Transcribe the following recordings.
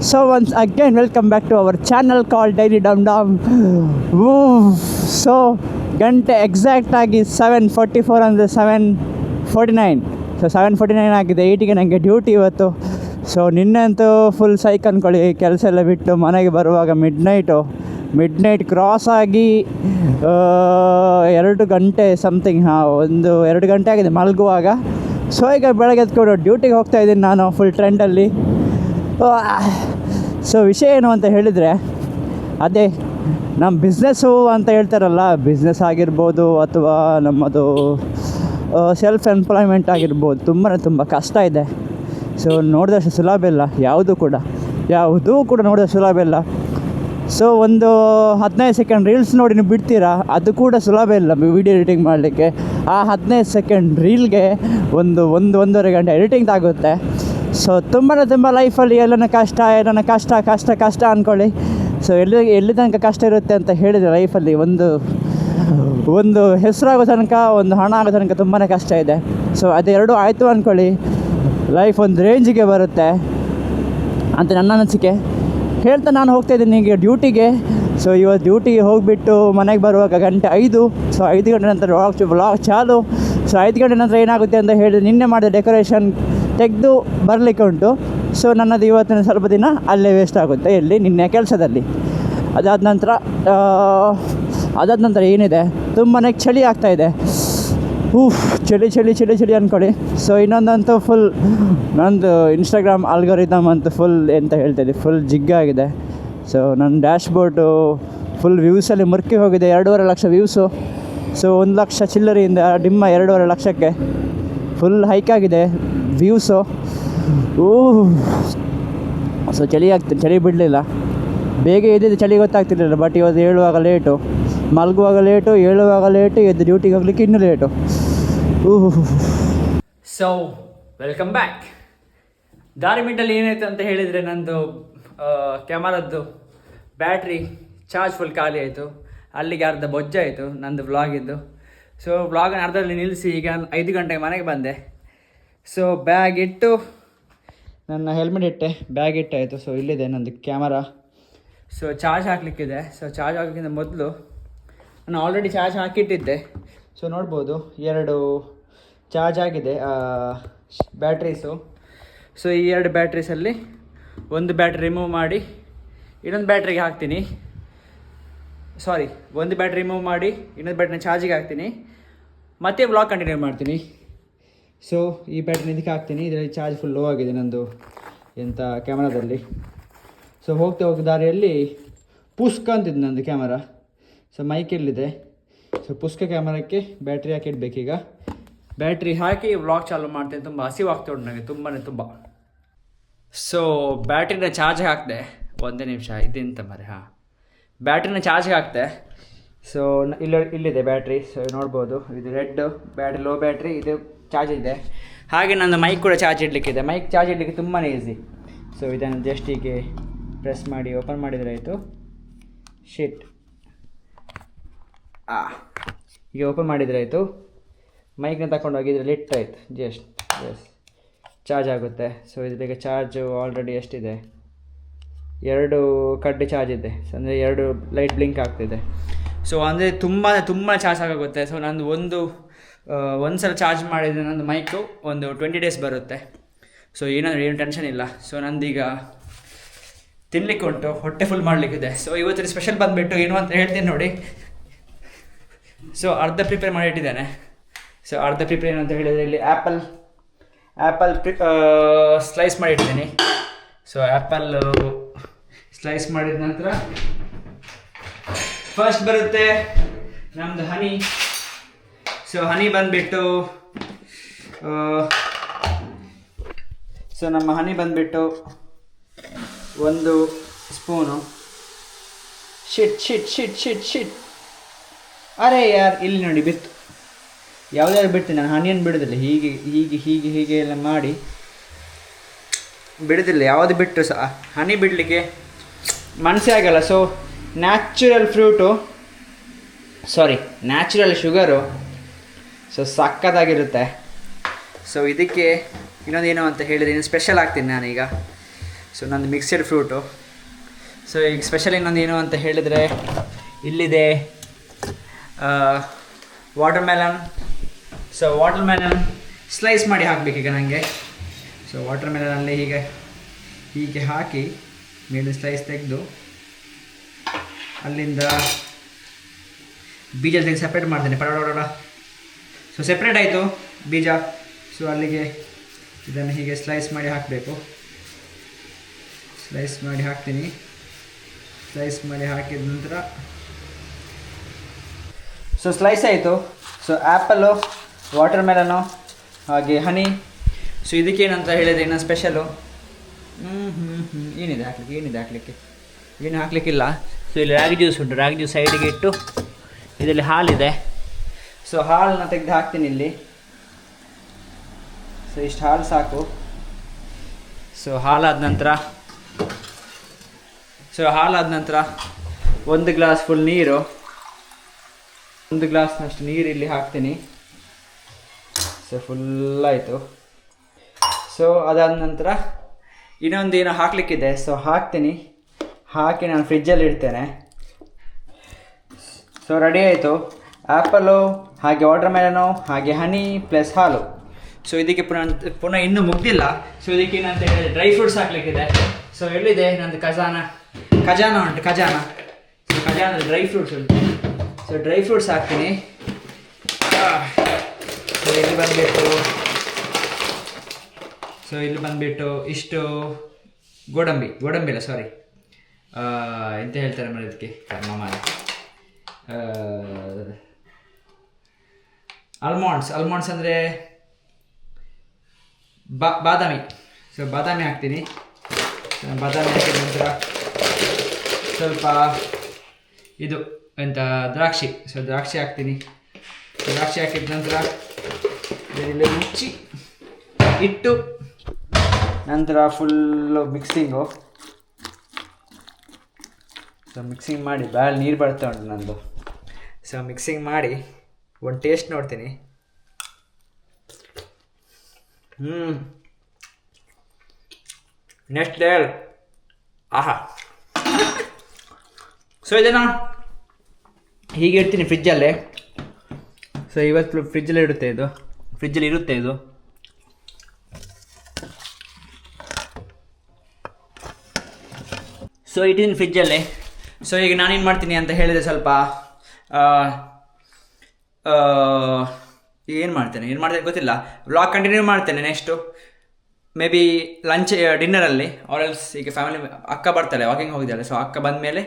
So once again, welcome back to our channel called Daily Dum Dum. So ಗಂಟೆ exact ಆಗಿ 7:44 ಅಂದರೆ 7:49. So 7:49 ಆಗಿದೆ. 8ಗೆ ನನಗೆ ಡ್ಯೂಟಿ ಇವತ್ತು. ಸೊ ನಿನ್ನೆ ಅಂತೂ ಫುಲ್ ಸೈಕ್ ಅಂದ್ಕೊಳ್ಳಿ. ಕೆಲಸ ಎಲ್ಲ ಬಿಟ್ಟು ಮನೆಗೆ ಬರುವಾಗ ಮಿಡ್ ನೈಟ್ ಕ್ರಾಸ್ ಆಗಿ 2 ಗಂಟೆ ಸಮಥಿಂಗ್, 2 ಗಂಟೆ ಆಗಿದೆ ಮಲಗುವಾಗ. ಸೊ ಈಗ ಬೆಳಗ್ಗೆ ಎತ್ಕೊಂಡು ಡ್ಯೂಟಿಗೆ ಹೋಗ್ತಾಯಿದ್ದೀನಿ ನಾನು ಫುಲ್ ಟ್ರೆಂಡಲ್ಲಿ. ಸೊ ವಿಷಯ ಏನು ಅಂತ ಹೇಳಿದರೆ, ಅದೇ ನಮ್ಮ ಬಿಸ್ನೆಸ್ಸು ಅಂತ ಹೇಳ್ತಾರಲ್ಲ, ಬಿಸ್ನೆಸ್ ಆಗಿರ್ಬೋದು ಅಥವಾ ನಮ್ಮದು ಸೆಲ್ಫ್ ಎಂಪ್ಲಾಯ್ಮೆಂಟ್ ಆಗಿರ್ಬೋದು, ತುಂಬ ಕಷ್ಟ ಇದೆ. ಸೊ ನೋಡಿದಷ್ಟು ಸುಲಭ ಇಲ್ಲ, ಯಾವುದೂ ಕೂಡ ನೋಡಿದಷ್ಟು ಸುಲಭ ಇಲ್ಲ. ಸೊ ಒಂದು 15 ಸೆಕೆಂಡ್ ರೀಲ್ಸ್ ನೋಡಿ ನೀವು ಬಿಡ್ತೀರಾ, ಅದು ಕೂಡ ಸುಲಭ ಇಲ್ಲ ವಿಡಿಯೋ ಎಡಿಟಿಂಗ್ ಮಾಡಲಿಕ್ಕೆ. ಆ 15 ಸೆಕೆಂಡ್ ರೀಲ್ಗೆ ಒಂದೂವರೆ ಗಂಟೆ ಎಡಿಟಿಂಗ್ ಆಗುತ್ತೆ. ಸೊ ತುಂಬ ಲೈಫಲ್ಲಿ ಎಲ್ಲನ ಕಷ್ಟ ಅಂದ್ಕೊಳ್ಳಿ. ಸೊ ಎಲ್ಲಿ ತನಕ ಕಷ್ಟ ಇರುತ್ತೆ ಅಂತ ಹೇಳಿದರೆ ಲೈಫಲ್ಲಿ ಒಂದು ಹೆಸರಾಗೋ ತನಕ, ಒಂದು ಹಣ ಆಗೋ ತನಕ ತುಂಬಾ ಕಷ್ಟ ಇದೆ. ಸೊ ಅದೆರಡೂ ಆಯಿತು ಅಂದ್ಕೊಳ್ಳಿ, ಲೈಫ್ ಒಂದು ರೇಂಜಿಗೆ ಬರುತ್ತೆ ಅಂತ ನನ್ನ ಅನಿಸಿಕೆ. ಹೇಳ್ತಾ ನಾನು ಹೋಗ್ತಾಯಿದ್ದೀನಿ ಈಗ ಡ್ಯೂಟಿಗೆ. ಸೊ ಇವತ್ತು ಡ್ಯೂಟಿಗೆ ಹೋಗಿಬಿಟ್ಟು ಮನೆಗೆ ಬರುವಾಗ ಗಂಟೆ 5. ಸೊ 5 ಗಂಟೆ ನಂತರ ವ್ಲಾಗ್ ಚಾಲು. ಸೊ 5 ಗಂಟೆ ನಂತರ ಏನಾಗುತ್ತೆ ಅಂತ ಹೇಳಿದ್ರೆ, ನಿನ್ನೆ ಮಾಡಿದ ಡೆಕೋರೇಷನ್ ತೆಗೆದು ಬರಲಿಕ್ಕೆ ಉಂಟು. ಸೊ ನನ್ನದು ಇವತ್ತಿನ ಸ್ವಲ್ಪ ದಿನ ಅಲ್ಲೇ ವೇಸ್ಟ್ ಆಗುತ್ತೆ, ನಿನ್ನೆ ಕೆಲಸದಲ್ಲಿ. ಅದಾದ ನಂತರ ಏನಿದೆ, ತುಂಬಾ ಚಳಿ ಆಗ್ತಾಯಿದೆ. ಚಳಿ ಅಂದ್ಕೊಳ್ಳಿ. ಸೊ ಇನ್ನೊಂದಂತೂ ಫುಲ್ ನಂದು ಇನ್ಸ್ಟಾಗ್ರಾಮ್ ಆಲ್ಗೋರಿದಮ್ ಅಂತೂ ಫುಲ್ ಎಂತ ಹೇಳ್ತಾಯಿದ್ದೆ, ಫುಲ್ ಜಿಗ್ಗಾಗಿದೆ. ಸೊ ನನ್ನ ಡ್ಯಾಶ್ಬೋರ್ಡು ಫುಲ್ ವ್ಯೂಸಲ್ಲಿ ಮುರುಕಿ ಹೋಗಿದೆ. 2.5 ಲಕ್ಷ ವ್ಯೂಸು. ಸೊ 1 ಲಕ್ಷ ಚಿಲ್ಲರೆಯಿಂದ ಡಿಮ್ಮ 2.5 ಲಕ್ಷಕ್ಕೆ ಫುಲ್ ಹೈಕ್ ಆಗಿದೆ ವ್ಯೂಸು. ಸೊ ಚಳಿ ಬಿಡಲಿಲ್ಲ. ಬೇಗ ಎದ್ದಿದ್ದು ಚಳಿ ಗೊತ್ತಾಗ್ತಿರಲಿಲ್ಲ. ಬಟ್ ಇವತ್ತು ಹೇಳುವಾಗ ಲೇಟು, ಮಲಗುವಾಗ ಲೇಟು, ಹೇಳುವಾಗ ಲೇಟು, ಎದ್ದು ಡ್ಯೂಟಿಗೆ ಹೋಗ್ಲಿಕ್ಕೆ ಇನ್ನೂ ಲೇಟು. So welcome back. ದಾರಿ ಮಿಡ್ಡಲ್ಲಿ ಏನಾಯ್ತು ಅಂತ ಹೇಳಿದರೆ, ನಂದು ಕ್ಯಾಮರದ್ದು ಬ್ಯಾಟ್ರಿ ಚಾರ್ಜ್ ಫುಲ್ ಖಾಲಿ ಆಯಿತು. ಅಲ್ಲಿಗೆ ಅರ್ಧ ಬೊಜ್ಜಾಯಿತು ನಂದು ವ್ಲಾಗಿದ್ದು. ಸೊ ವ್ಲಾಗನ್ನು ಅರ್ಧದಲ್ಲಿ ನಿಲ್ಲಿಸಿ ಈಗ 5 ಗಂಟೆಗೆ ಮನೆಗೆ ಬಂದೆ. ಸೊ ಬ್ಯಾಗ್ ಇಟ್ಟು, ನನ್ನ ಹೆಲ್ಮೆಟ್ ಇಟ್ಟೆ, ಬ್ಯಾಗ್ ಇಟ್ಟಾಯಿತು. ಸೊ ಇಲ್ಲಿದೆ ನಂದು ಕ್ಯಾಮರಾ. ಸೊ ಚಾರ್ಜ್ ಹಾಕಲಿಕ್ಕಿದೆ. ಸೊ ಚಾರ್ಜ್ ಹಾಕಲಿಕ್ಕಿಂತ ಮೊದಲು ನಾನು ಆಲ್ರೆಡಿ ಚಾರ್ಜ್ ಹಾಕಿಟ್ಟಿದ್ದೆ. ಸೊ ನೋಡ್ಬೋದು 2 ಚಾರ್ಜ್ ಆಗಿದೆ ಬ್ಯಾಟ್ರೀಸು. ಸೊ ಈ 2 ಬ್ಯಾಟ್ರೀಸಲ್ಲಿ ಒಂದು ಬ್ಯಾಟ್ರಿ ರಿಮೂವ್ ಮಾಡಿ ಇನ್ನೊಂದು ಬ್ಯಾಟ್ರಿಗೆ ಹಾಕ್ತೀನಿ. ಒಂದು ಬ್ಯಾಟ್ರಿ ರಿಮೂವ್ ಮಾಡಿ ಇನ್ನೊಂದು ಬ್ಯಾಟ್ರಿನ ಚಾರ್ಜಿಗೆ ಹಾಕ್ತೀನಿ, ಮತ್ತೆ ವ್ಲಾಗ್ ಕಂಟಿನ್ಯೂ ಮಾಡ್ತೀನಿ. ಸೊ ಈ ಬ್ಯಾಟ್ರಿನ ಇದಕ್ಕೆ ಹಾಕ್ತೀನಿ. ಇದರಲ್ಲಿ ಚಾರ್ಜ್ ಫುಲ್ ಲೋ ಆಗಿದೆ ನಂದು ಕ್ಯಾಮ್ರಾದಲ್ಲಿ. ಸೊ ಹೋಗ್ತಾ ದಾರಿಯಲ್ಲಿ ಪುಸ್ಕ ಅಂತಿದ್ದು ನಂದು ಕ್ಯಾಮರಾ. ಸೊ ಮೈಕ್ ಎಲ್ಲಿದೆ. ಸೊ ಪುಸ್ಕ ಕ್ಯಾಮರಕ್ಕೆ ಬ್ಯಾಟ್ರಿ ಹಾಕಿಡ್ಬೇಕೀಗ. ಬ್ಯಾಟ್ರಿ ಹಾಕಿ ವ್ಲಾಗ್ ಚಾಲು ಮಾಡ್ತೀನಿ. ತುಂಬ ಹಸಿವಾಗ್ತಾ ಉಂಟು ನನಗೆ, ತುಂಬ. ಸೊ ಬ್ಯಾಟ್ರಿನ ಚಾರ್ಜ್ ಹಾಕಿದೆ. ಒಂದೇ ನಿಮಿಷ ಇದೆಂತ ಮರೆ. ಬ್ಯಾಟ್ರಿನ ಚಾರ್ಜ್ಗೆ ಹಾಕಿದೆ. ಸೊ ಇಲ್ಲಿದೆ ಬ್ಯಾಟ್ರಿ. ಸೊ ನೋಡ್ಬೋದು, ಇದು ರೆಡ್ ಬ್ಯಾಟ್ರಿ, ಲೋ ಬ್ಯಾಟ್ರಿ, ಇದು ಚಾರ್ಜ್ ಇದೆ. ಹಾಗೆ ನನ್ನ ಮೈಕ್ ಕೂಡ ಚಾರ್ಜ್ ಇಡಲಿಕ್ಕಿದೆ. ಮೈಕ್ ಚಾರ್ಜ್ ಇಡಲಿಕ್ಕೆ ತುಂಬಾ ಈಸಿ. ಸೊ ಇದನ್ನು ಜಸ್ಟ್ ಹೀಗೆ ಪ್ರೆಸ್ ಮಾಡಿ ಓಪನ್ ಮಾಡಿದರೆ ಆಯಿತು. ಈಗ ಓಪನ್ ಮಾಡಿದರೆ ಆಯಿತು. ಮೈಕ್ನ ತಗೊಂಡು ಹೋಗಿ ಇದರಲ್ಲಿ ಇಟ್ಟಾಯಿತು. ಜಸ್ಟ್ ಚಾರ್ಜ್ ಆಗುತ್ತೆ. ಸೊ ಇದಕ್ಕೆ ಚಾರ್ಜು ಆಲ್ರೆಡಿ ಎಷ್ಟಿದೆ, 2 ಕಡ್ಡಿ ಚಾರ್ಜ್ ಇದೆ. ಅಂದರೆ 2 ಲೈಟ್ ಬ್ಲಿಂಕ್ ಆಗ್ತಿದೆ. ಸೊ ಅಂದರೆ ತುಂಬ ಚಾರ್ಜ್ ಆಗುತ್ತೆ. ಸೊ ನಂದು ಒಂದು ಸಲ ಚಾರ್ಜ್ ಮಾಡಿದರೆ ನಂದು ಮೈಕು ಒಂದು 20 ಡೇಸ್ ಬರುತ್ತೆ. ಸೊ ಏನು ಟೆನ್ಷನ್ ಇಲ್ಲ. ಸೊ ನಂದೀಗ ತಿನ್ನಲಿಕ್ಕೆ ಉಂಟು, ಹೊಟ್ಟೆ ಫುಲ್ ಮಾಡಲಿಕ್ಕಿದೆ. ಸೊ ಇವತ್ತಿನ ಸ್ಪೆಷಲ್ ಬಂದುಬಿಟ್ಟು ಏನು ಅಂತ ಹೇಳ್ತೀನಿ ನೋಡಿ. ಸೊ ಅರ್ಧ ಪ್ರಿಪೇರ್ ಮಾಡಿಟ್ಟಿದ್ದೇನೆ. ಸೊ ಅರ್ಧ ಪ್ರಿಪೇರ್ ಏನು ಅಂತ ಹೇಳಿದರೆ, ಇಲ್ಲಿ ಆ್ಯಪಲ್ ಸ್ಲೈಸ್ ಮಾಡಿಟ್ಟಿದ್ದೀನಿ. ಸೊ ಆ್ಯಪಲ್ ಸ್ಲೈಸ್ ಮಾಡಿದ ನಂತರ ಫಸ್ಟ್ ಬರುತ್ತೆ ನಮ್ಮದು ಹನಿ. ಸೊ ಹನಿ ಬಂದುಬಿಟ್ಟು ನಮ್ಮ ಹನಿ ಬಂದುಬಿಟ್ಟು 1 ಸ್ಪೂನು. ಶಿಟ್ ಅರೆ ಯಾರು, ಇಲ್ಲಿ ನೋಡಿ ಬಿತ್ತು. ಯಾವುದಾದ್ರು ಬಿಡ್ತೀನಿ ನಾನು, ಹನಿಯನ್ನು ಬಿಡೋದಿಲ್ಲ. ಹೀಗೆ ಎಲ್ಲ ಮಾಡಿ ಬಿಡೋದಿಲ್ಲ. ಯಾವುದು ಬಿಟ್ಟರು ಸಹ ಹನಿ ಬಿಡಲಿಕ್ಕೆ ಮನಸ್ಸೇ ಆಗಲ್ಲ. ಸೊ ನ್ಯಾಚುರಲ್ ಶುಗರು ಸೊ ಸಕ್ಕತ್ತಾಗಿರುತ್ತೆ. ಸೊ ಇದಕ್ಕೆ ಇನ್ನೊಂದೇನು ಅಂತ ಹೇಳಿದರೆ, ಇನ್ನು ಸ್ಪೆಷಲ್ ಆಗ್ತೀನಿ ನಾನೀಗ. ಸೊ ನಂದು ಮಿಕ್ಸ್ಡ್ ಫ್ರೂಟು. ಸೊ ಈಗ ಸ್ಪೆಷಲಿ ನಂದು ಏನು ಅಂತ ಹೇಳಿದರೆ ಇಲ್ಲಿದೆ water melon. So water melon slice ಮಾಡಿ ಹಾಕಬೇಕೀಗ ನನಗೆ. ಸೊ ವಾಟರ್ ಮೆಲನಲ್ಲಿ ಹೀಗೆ ಹಾಕಿ ಮೇಲೆ ಸ್ಲೈಸ್ ತೆಗೆದು ಅಲ್ಲಿಂದ ಬೀಜ ತೆಗೆದು ಸಪ್ರೇಟ್ ಮಾಡ್ತೇನೆ ಪಡೋಡ. ಸೊ ಸೆಪ್ರೇಟ್ ಆಯಿತು ಬೀಜ. ಸೊ ಅಲ್ಲಿಗೆ ಇದನ್ನು ಹೀಗೆ ಸ್ಲೈಸ್ ಮಾಡಿ ಹಾಕಬೇಕು. ಸ್ಲೈಸ್ ಮಾಡಿ ಹಾಕ್ತೀನಿ. ಸ್ಲೈಸ್ ಮಾಡಿ ಹಾಕಿದ ನಂತರ ಸೊ ಸ್ಲೈಸ್ ಆಯಿತು. ಸೊ ಆ್ಯಪಲ್ಲು, ವಾಟರ್ ಮೆಲನು ಹಾಗೆ ಹನಿ. ಸೊ ಇದಕ್ಕೇನಂತ ಹೇಳಿದರೆ ಇನ್ನೊಂದು ಸ್ಪೆಷಲು ಏನಿದೆ ಹಾಕಲಿಕ್ಕೆ ಏನು ಹಾಕಲಿಕ್ಕಿಲ್ಲ. ಸೊ ಇಲ್ಲಿ ರಾಗಿ ಜ್ಯೂಸ್ ಉಂಟು, ರಾಗಿ ಜ್ಯೂಸ್ ಸೈಡಿಗೆ ಇಟ್ಟು ಇದರಲ್ಲಿ ಹಾಲಿದೆ. ಸೊ ಹಾಲನ್ನ ತೆಗೆದು ಹಾಕ್ತೀನಿ ಇಲ್ಲಿ. ಸೊ ಇಷ್ಟು ಹಾಲು ಸಾಕು. ಸೊ ಹಾಲಾದ ನಂತರ 1 ಗ್ಲಾಸ್ ಫುಲ್ ನೀರು, 1 ಗ್ಲಾಸ್ನಷ್ಟು ನೀರು ಇಲ್ಲಿ ಹಾಕ್ತೀನಿ. ಸೊ ಫುಲ್ ಆಯಿತು. ಸೊ ಅದಾದ ನಂತರ ಇನ್ನೊಂದು ಏನೋ ಹಾಕಲಿಕ್ಕಿದೆ. ಸೊ ಹಾಕ್ತೀನಿ. ಹಾಕಿ ನಾನು ಫ್ರಿಜ್ಜಲ್ಲಿ ಇಡ್ತೇನೆ. ಸೊ ರೆಡಿ ಆಯಿತು. ಆ್ಯಪಲು ಹಾಗೆ ವಾಟರ್ ಮೆಲನು ಹಾಗೆ ಹನಿ ಪ್ಲಸ್ ಹಾಲು. ಸೊ ಇದಕ್ಕೆ ಪುನಃ ಇನ್ನೂ ಮುಗ್ದಿಲ್ಲ. ಸೊ ಇದಕ್ಕೆ ಏನಂತ ಹೇಳಿದ್ರೆ ಡ್ರೈ ಫ್ರೂಟ್ಸ್ ಹಾಕ್ಲಿಕ್ಕಿದೆ. ಸೊ ಎಲ್ಲಿದೆ ನಂದು ಖಜಾನ ಉಂಟು. ಸೊ ಖಜಾನದಲ್ಲಿ ಡ್ರೈ ಫ್ರೂಟ್ಸ್ ಉಂಟು. ಸೊ ಡ್ರೈ ಫ್ರೂಟ್ಸ್ ಹಾಕ್ತೀನಿ. ಸೊ ಇಲ್ಲಿ ಬಂದುಬಿಟ್ಟು ಇಷ್ಟು ಗೋಡಂಬಿ ಇಲ್ಲ ಸಾರಿ, ಎಂತ ಹೇಳ್ತಾರೆ ಮೇಲೆ ಇದಕ್ಕೆ ಆಲ್ಮಂಡ್ಸ್ ಅಂದರೆ ಬಾದಾಮಿ. ಸೊ ಬಾದಾಮಿ ಹಾಕ್ತೀನಿ. ಬಾದಾಮಿ ಹಾಕಿದ ನಂತರ ಸ್ವಲ್ಪ ಇದು ಎಂತ ದ್ರಾಕ್ಷಿ. ಸೊ ದ್ರಾಕ್ಷಿ ಹಾಕ್ತೀನಿ. ದ್ರಾಕ್ಷಿ ಹಾಕಿದ ನಂತರ ಇದರಲ್ಲಿ ಮುಚ್ಚಿ ಇಟ್ಟು ನಂತರ ಫುಲ್ಲು ಮಿಕ್ಸಿಂಗು. ಸೊ ಮಿಕ್ಸಿಂಗ್ ಮಾಡಿ ಭಾಳ ನೀರು ಬರ್ತಾ ಉಂಟು ನಂದು. ಸೊ ಮಿಕ್ಸಿಂಗ್ ಮಾಡಿ ಒಂದು ಟೇಸ್ಟ್ ನೋಡ್ತೀನಿ. Next level. ಆಹಾ. ಸೊ ಇದನ್ನು ಹೀಗೆ ಇಡ್ತೀನಿ ಫ್ರಿಜ್ಜಲ್ಲೇ. ಸೊ ಇವತ್ತು ಫ್ರಿಜ್ಜಲ್ಲಿ ಇರುತ್ತೆ ಇದು. ಸೊ ಇಟ್ಟಿದ್ದೀನಿ ಫ್ರಿಜ್ಜಲ್ಲೇ. ಸೊ ಈಗ ನಾನೇನು ಮಾಡ್ತೀನಿ ಅಂತ ಹೇಳಿದರೆ ಸ್ವಲ್ಪ ಏನು ಮಾಡ್ತೇನೆ ಗೊತ್ತಿಲ್ಲ. ವ್ಲಾಗ್ ಕಂಟಿನ್ಯೂ ಮಾಡ್ತೇನೆ ನೆಕ್ಸ್ಟು ಮೇ ಬಿ ಲಂಚ್ ಡಿನ್ನರಲ್ಲಿ. ಆರ್ ಎಲ್ಸ್ ಈಗ ಫ್ಯಾಮಿಲಿ ಅಕ್ಕ ಬರ್ತಾಳೆ, ವಾಕಿಂಗ್ ಹೋಗಿದ್ದಾಳೆ. ಸೊ ಅಕ್ಕ ಬಂದ ಮೇಲೆ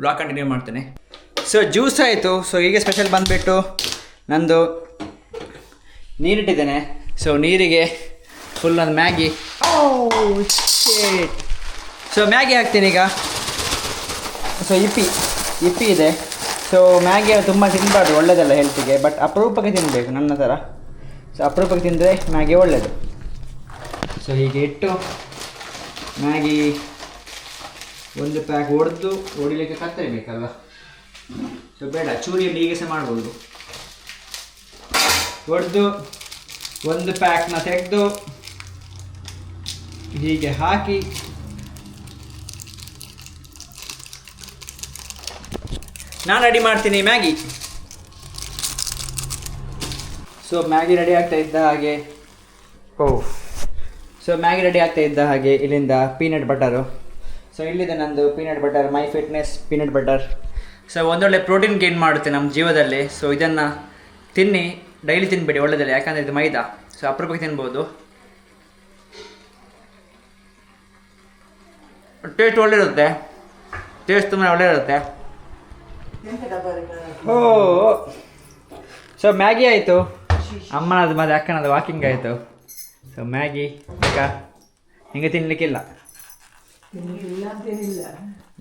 ವ್ಲಾಗ್ ಕಂಟಿನ್ಯೂ ಮಾಡ್ತೇನೆ. ಸೊ ಜ್ಯೂಸ್ ಆಯಿತು. ಸೊ ಹೀಗೆ ಸ್ಪೆಷಲ್ ಬಂದುಬಿಟ್ಟು ನಂದು ನೀರಿಟ್ಟಿದ್ದೇನೆ. ಸೊ ನೀರಿಗೆ ಫುಲ್ ಒಂದು ಮ್ಯಾಗಿ. ಸೊ ಮ್ಯಾಗಿ ಹಾಕ್ತೀನಿ ಈಗ. ಸೊ ಇಪ್ಪಿ ಇದೆ. ಸೊ ಮ್ಯಾಗಿ ತುಂಬ ತಿನ್ನಬಾರ್ದು, ಒಳ್ಳೆಯದಲ್ಲ ಹೆಲ್ತಿಗೆ. ಬಟ್ ಅಪರೂಪಕ್ಕೆ ತಿನ್ನಬೇಕು ನನ್ನ ಥರ. ಸೊ ಅಪರೂಪಕ್ಕೆ ತಿಂದರೆ ಮ್ಯಾಗಿ ಒಳ್ಳೆಯದು. ಸೊ ಹೀಗೆ ಇಟ್ಟು ಮ್ಯಾಗಿ 1 ಪ್ಯಾಕ್ ಹೊಡಿಲಿಕ್ಕೆ ಕತ್ತರಿ ಬೇಕಲ್ವ. ಸೊ ಬೇಡ, ಚೂರಿಯಲ್ಲಿ ಹೀಗೆ ಸಹ ಮಾಡ್ಬೋದು. ಹೊಡೆದು 1 ಪ್ಯಾಕ್ನ ತೆಗೆದು ಹೀಗೆ ಹಾಕಿ ನಾನು ರೆಡಿ ಮಾಡ್ತೀನಿ ಮ್ಯಾಗಿ. ಸೊ ಮ್ಯಾಗಿ ರೆಡಿ ಆಗ್ತಾ ಇದ್ದ ಹಾಗೆ ಇಲ್ಲಿಂದ ಪೀನಟ್ ಬಟರು. ಸೊ ಇಲ್ಲಿದೆ ನಂದು ಪೀನಟ್ ಬಟರ್, ಮೈ ಫಿಟ್ನೆಸ್ ಪೀನಟ್ ಬಟರ್. ಸೊ ಒಂದೊಳ್ಳೆ ಪ್ರೋಟೀನ್ ಗೇನ್ ಮಾಡುತ್ತೆ ನಮ್ಮ ಜೀವದಲ್ಲಿ. ಸೊ ಇದನ್ನು ತಿನ್ನಿ, ಡೈಲಿ ತಿನ್ನಬೇಡಿ, ಒಳ್ಳೆಯದಿಲ್ಲ. ಯಾಕಂದರೆ ಇದು ಮೈದಾ. ಸೊ ಅಪರೂಪಕ್ಕೆ ತಿನ್ಬೋದು. ಟೇಸ್ಟ್ ಒಳ್ಳೆಯಿರುತ್ತೆ. ತುಂಬ ಒಳ್ಳೆಯಿರುತ್ತೆ. ಸೊ ಮ್ಯಾಗಿ ಆಯಿತು, ಅಮ್ಮನದು ಮತ್ತು ಅಕ್ಕನದು ವಾಕಿಂಗ್ ಆಯಿತು. ಸೊ ಮ್ಯಾಗಿ ಅಕ್ಕ ಹಿಂಗೆ ತಿನ್ನಲಿಕ್ಕಿಲ್ಲ,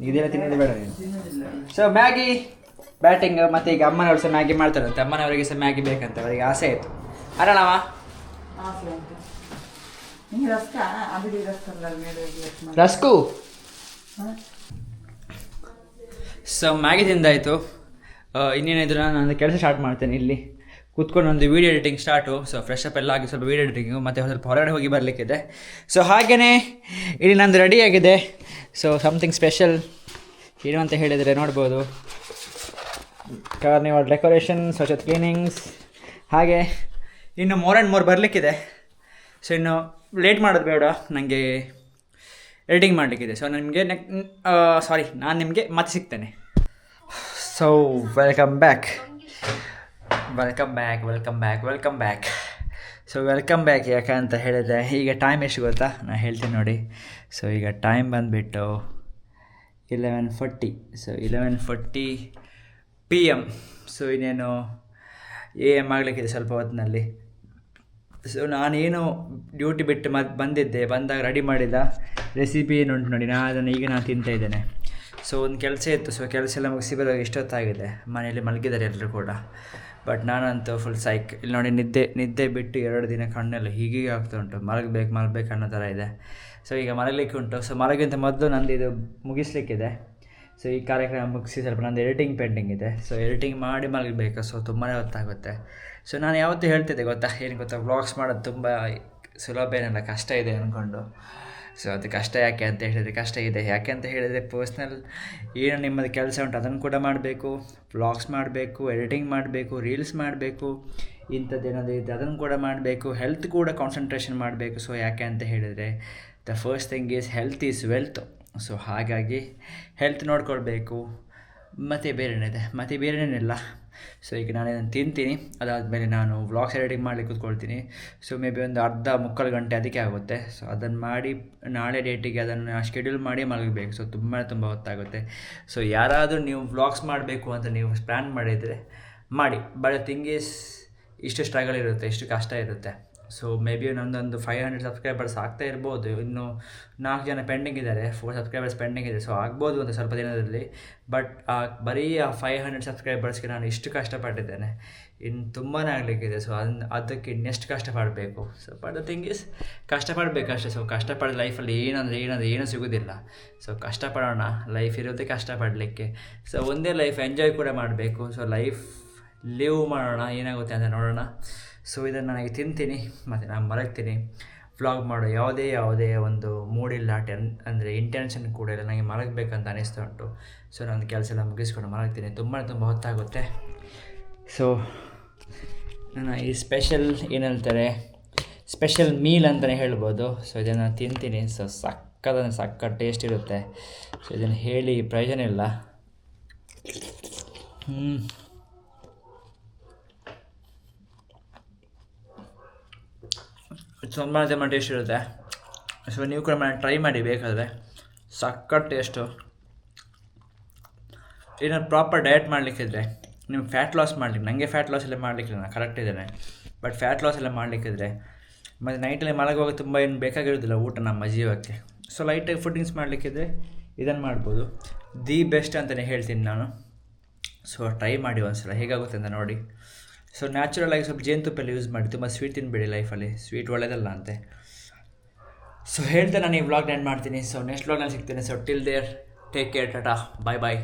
ಇದೆಲ್ಲ ತಿನ್ನೋದು ಬೇಡ ನೀನು. So Maggi batting. ಮತ್ತು ಈಗ ಅಮ್ಮನವ್ರು ಸಹ ಮ್ಯಾಗಿ ಮಾಡ್ತಾರಂತೆ. ಅಮ್ಮನವರಿಗೆ ಸಹ ಮ್ಯಾಗಿ ಬೇಕಂತ ಅವರಿಗೆ ಆಸೆ ಆಯಿತು. ಅಲ್ಲವ ರಸ್ಕು. ಸೊ ಮ್ಯಾಗಿ ತಿಂದಾಯಿತು. ಇನ್ನೇನಿದ್ರು ನಾನು ಕೆಲಸ ಸ್ಟಾರ್ಟ್ ಮಾಡ್ತೇನೆ ಇಲ್ಲಿ. ಕೂತ್ಕೊಂಡು ಒಂದು video editing start. So fresh up ಎಲ್ಲ ಆಗಿ ಸ್ವಲ್ಪ ವೀಡಿಯೋ ಎಡಿಟಿಂಗು ಮತ್ತು ಸ್ವಲ್ಪ ಹೊರಗಡೆ ಹೋಗಿ ಬರಲಿಕ್ಕಿದೆ. ಸೊ ಹಾಗೆಯೇ ಇಲ್ಲಿ ನಂದು ರೆಡಿಯಾಗಿದೆ. ಸೊ ಸಮಥಿಂಗ್ ಸ್ಪೆಷಲ್ ಏನು ಅಂತ ಹೇಳಿದರೆ ನೋಡ್ಬೋದು, ಕಾರ್ನಿವಲ್ ಡೆಕೋರೇಷನ್, ಸ್ವಚ್ಛತೆ ಕ್ಲೀನಿಂಗ್ಸ್, ಹಾಗೆ ಇನ್ನು ಮೋರ್ ಆ್ಯಂಡ್ ಮೋರ್ ಬರಲಿಕ್ಕಿದೆ. ಸೊ ಇನ್ನು ಲೇಟ್ ಮಾಡೋದು ಬೇಡ, ನನಗೆ ಎಡಿಟಿಂಗ್ ಮಾಡಲಿಕ್ಕಿದೆ. ಸೊ ನಿಮಗೆ ನಾನು ನಿಮಗೆ ಮತ್ತೆ ಸಿಗ್ತೇನೆ. So welcome back. So welcome back ಯಾಕೆ ಅಂತ ಹೇಳಿದರೆ, ಈಗ ಟೈಮ್ ಎಷ್ಟು ಗೊತ್ತಾ, ನಾನು ಹೇಳ್ತೀನಿ ನೋಡಿ. ಸೊ ಈಗ ಟೈಮ್ ಬಂದುಬಿಟ್ಟು 11:40. So 11:40 PM. ಸೊ ಇನ್ನೇನು AM ಆಗಲಿಕ್ಕಿದೆ ಸ್ವಲ್ಪ ಹೊತ್ತಿನಲ್ಲಿ. ಸೊ ನಾನೇನು ಡ್ಯೂಟಿ ಬಿಟ್ಟು ಬಂದಾಗ ರೆಡಿ ಮಾಡಿದ ರೆಸಿಪಿ ಏನುಂಟು ನೋಡಿ, ಅದನ್ನು ಈಗ ನಾನು ತಿಂತಾಯಿದ್ದೇನೆ. ಸೊ ಒಂದು ಕೆಲಸ ಇತ್ತು. ಸೊ ಕೆಲಸ ಎಲ್ಲ ಮುಗಿಸಿ ಬರುವಾಗ ಇಷ್ಟೊತ್ತಾಗಿದೆ, ಮನೆಯಲ್ಲಿ ಮಲಗಿದ್ದಾರೆ ಎಲ್ಲರೂ ಕೂಡ. ಬಟ್ ನಾನಂತೂ ಫುಲ್ ಸೈಕ್. ಇಲ್ಲಿ ನೋಡಿ, ನಿದ್ದೆ ಬಿಟ್ಟು 2 ದಿನ ಕಣ್ಣೆಲ್ಲ ಹೀಗೆ ಆಗ್ತಾ ಉಂಟು. ಮಲಗಬೇಕು ಅನ್ನೋ ಥರ ಇದೆ. ಸೊ ಈಗ ಮಲಗಲಿಕ್ಕೆ ಉಂಟು. ಸೊ ಮಲಗಿಂತ ಮೊದಲು ನಂದು ಇದು ಮುಗಿಸ್ಲಿಕ್ಕಿದೆ. ಸೊ ಈ ಕಾರ್ಯಕ್ರಮ ಮುಗಿಸಿ ಸ್ವಲ್ಪ ನಂದು ಎಡಿಟಿಂಗ್ ಪೆಂಡಿಂಗ್ ಇದೆ. ಸೊ ಎಡಿಟಿಂಗ್ ಮಾಡಿ ಮಲಗಬೇಕು. ಸೊ ತುಂಬಾ ಹೊತ್ತಾಗುತ್ತೆ. ಸೊ ನಾನು ಯಾವತ್ತೂ ಹೇಳ್ತಿದ್ದೆ ಏನು ಗೊತ್ತಾ, ವ್ಲಾಗ್ಸ್ ಮಾಡೋದು ತುಂಬ ಸುಲಭ ಏನಲ್ಲ, ಕಷ್ಟ ಇದೆ ಅಂದ್ಕೊಂಡು. ಸೊ ಅದು ಕಷ್ಟ ಯಾಕೆ ಅಂತ ಹೇಳಿದರೆ, ಕಷ್ಟ ಇದೆ ಯಾಕೆ ಅಂತ ಹೇಳಿದರೆ, ಪರ್ಸ್ನಲ್ ಏನು ನಿಮ್ಮದು ಕೆಲಸ ಉಂಟು ಅದನ್ನು ಕೂಡ ಮಾಡಬೇಕು, ವ್ಲಾಗ್ಸ್ ಮಾಡಬೇಕು, ಎಡಿಟಿಂಗ್ ಮಾಡಬೇಕು, ರೀಲ್ಸ್ ಮಾಡಬೇಕು, ಇಂಥದ್ದೇನಾದರೂ ಇದೆ ಅದನ್ನು ಕೂಡ ಮಾಡಬೇಕು, ಹೆಲ್ತ್ ಕೂಡ ಕಾನ್ಸಂಟ್ರೇಷನ್ ಮಾಡಬೇಕು. ಸೊ ಯಾಕೆ ಅಂತ ಹೇಳಿದರೆ, the first thing is health is wealth. So ಹಾಗಾಗಿ ಹೆಲ್ತ್ ನೋಡ್ಕೊಳ್ಬೇಕು. ಮತ್ತು ಬೇರೆನೇನಿಲ್ಲ. ಸೊ ಈಗ ನಾನು ಇದನ್ನು ತಿಂತೀನಿ, ಅದಾದಮೇಲೆ ನಾನು ವ್ಲಾಗ್ಸ್ ಎಡಿಟಿಂಗ್ ಮಾಡಲಿಕ್ಕೆ ಕೂತ್ಕೊಳ್ತೀನಿ. ಸೊ ಮೇ ಬಿ ಒಂದು ಮುಕ್ಕಾಲು ಗಂಟೆ ಅದಕ್ಕೆ ಆಗುತ್ತೆ. ಸೊ ಅದನ್ನು ಮಾಡಿ ನಾಳೆ ಡೇಟಿಗೆ ಅದನ್ನು ಶೆಡ್ಯೂಲ್ ಮಾಡಿ ಮಲಗಬೇಕು. ಸೊ ತುಂಬ ಹೊತ್ತಾಗುತ್ತೆ. ಸೊ ಯಾರಾದರೂ ನೀವು ವ್ಲಾಗ್ಸ್ ಮಾಡಬೇಕು ಅಂತ ನೀವು ಪ್ಲ್ಯಾನ್ ಮಾಡಿದರೆ ಮಾಡಿ. ಬಟ್ ಥಿಂಗ್ ಈಸ್, ಇಷ್ಟು ಸ್ಟ್ರಗಲ್ ಇರುತ್ತೆ, ಇಷ್ಟು ಕಷ್ಟ ಇರುತ್ತೆ. ಸೊ ಮೇ ಬಿ ನನ್ನದೊಂದು 500 ಸಬ್ಸ್ಕ್ರೈಬರ್ಸ್ ಆಗ್ತಾ ಇರ್ಬೋದು. ಇನ್ನು 4 ಜನ ಪೆಂಡಿಂಗ್ ಇದ್ದಾರೆ, 4 ಸಬ್ಸ್ಕ್ರೈಬರ್ಸ್ ಪೆಂಡಿಂಗ್ ಇದೆ. ಸೊ ಆಗ್ಬೋದು ಒಂದು ಸ್ವಲ್ಪ ದಿನದಲ್ಲಿ. ಬಟ್ ಬರೀ ಆ 500 ಸಬ್ಸ್ಕ್ರೈಬರ್ಸ್ಗೆ ನಾನು ಇಷ್ಟು ಕಷ್ಟಪಟ್ಟಿದ್ದೇನೆ, ಇನ್ನು ತುಂಬಾ ಆಗಲಿಕ್ಕಿದೆ. ಸೊ ಅದಕ್ಕೆ ಇನ್ನೆಷ್ಟು ಕಷ್ಟಪಡಬೇಕು. So but the thing is, ಕಷ್ಟಪಡಬೇಕಷ್ಟೇ. ಸೊ ಕಷ್ಟಪಡೋ ಲೈಫಲ್ಲಿ ಏನೂ ಸಿಗೋದಿಲ್ಲ. ಸೊ ಕಷ್ಟಪಡೋಣ, ಲೈಫ್ ಇರೋದೇ ಕಷ್ಟಪಡಲಿಕ್ಕೆ. ಸೊ ಒಂದೇ ಲೈಫ್, ಎಂಜಾಯ್ ಕೂಡ ಮಾಡಬೇಕು. ಸೊ ಲೈಫ್ ಲಿವ್ ಮಾಡೋಣ, ಏನಾಗುತ್ತೆ ಅಂತ ನೋಡೋಣ. ಸೊ ಇದನ್ನು ನನಗೆ ತಿಂತೀನಿ ಮತ್ತು ನಾನು ಮಲಗ್ತೀನಿ. ವ್ಲಾಗ್ ಮಾಡೋ ಯಾವುದೇ ಒಂದು ಮೂಡಿಲ್ಲ, ಅಂದರೆ ಇಂಟೆನ್ಷನ್ ಕೂಡ ಇಲ್ಲ. ನನಗೆ ಮಲಗಬೇಕಂತ ಅನಿಸ್ತಾ ಉಂಟು. ಸೊ ನನ್ನ ಕೆಲಸ ಎಲ್ಲ ಮುಗಿಸ್ಕೊಂಡು ಮಲಗ್ತೀನಿ. ತುಂಬ ಹೊತ್ತಾಗುತ್ತೆ. ಸೊ ನನ್ನ ಈ ಸ್ಪೆಷಲ್ ಸ್ಪೆಷಲ್ ಮೀಲ್ ಅಂತಲೇ ಹೇಳ್ಬೋದು. ಸೊ ಇದನ್ನು ತಿಂತೀನಿ. ಸೊ ಸಕ್ಕ ಟೇಸ್ಟ್ ಇರುತ್ತೆ. ಸೊ ಇದನ್ನು ಹೇಳಿ ಪ್ರಯೋಜನ ಇಲ್ಲ. ತುಂಬ ಟೇಸ್ಟ್ ಇರುತ್ತೆ. ಸೊ ನೀವು ಕೂಡ ಟ್ರೈ ಮಾಡಿ ಬೇಕಾದರೆ, ಸಕ್ಕತ್ ಟೇಸ್ಟು. ಏನಾದ್ರು ಪ್ರಾಪರ್ ಡಯಟ್ ಮಾಡಲಿಕ್ಕಿದ್ರೆ, ನೀವು ಫ್ಯಾಟ್ ಲಾಸ್ ಮಾಡಲಿಕ್ಕೆ, ನನಗೆ ಫ್ಯಾಟ್ ಲಾಸ್ ಎಲ್ಲ ಮಾಡಲಿಕ್ಕಿಲ್ಲ, ನಾನು ಕರೆಕ್ಟ್ ಇದ್ದೇನೆ. ಬಟ್ ಫ್ಯಾಟ್ ಲಾಸ್ ಎಲ್ಲ ಮಾಡಲಿಕ್ಕಿದ್ರೆ, ಮತ್ತು ನೈಟಲ್ಲಿ ಮಲಗುವಾಗ ತುಂಬ ಏನು ಬೇಕಾಗಿರೋದಿಲ್ಲ ಊಟ ನಮ್ಮ ಜೀವಕ್ಕೆ. ಸೊ ಲೈಟಾಗಿ ಫುಡ್ಡಿಂಗ್ಸ್ ಮಾಡಲಿಕ್ಕಿದ್ರೆ ಇದನ್ನು ಮಾಡ್ಬೋದು. ದಿ ಬೆಸ್ಟ್ ಅಂತಲೇ ಹೇಳ್ತೀನಿ ನಾನು. ಸೊ ಟ್ರೈ ಮಾಡಿ ಒಂದ್ಸಲ, ಹೇಗಾಗುತ್ತೆ ಅಂತ ನೋಡಿ. ಸೊ ನ್ಯಾಚುರಲಾಗಿ ಸ್ವಲ್ಪ ಜೇನುತುಪ್ಪ ಯೂಸ್ ಮಾಡಿ, ತುಂಬ ಸ್ವೀಟ್ ತಿನ್ಬೇಡಿ ಲೈಫಲ್ಲಿ, ಸ್ವೀಟ್ ಒಳ್ಳೆಯದಲ್ಲ ಅಂತೆ. ಸೊ ಹೇಳ್ದೆ ನಾನು ಈ ವ್ಲಾಗ್ ಎಂಡ್ ಮಾಡ್ತೀನಿ. ಸೊ ನೆಕ್ಸ್ಟ್ ವ್ಲಾಗ್ನಲ್ಲಿ ಸಿಗ್ತೇನೆ. So till there, take care, tata, bye.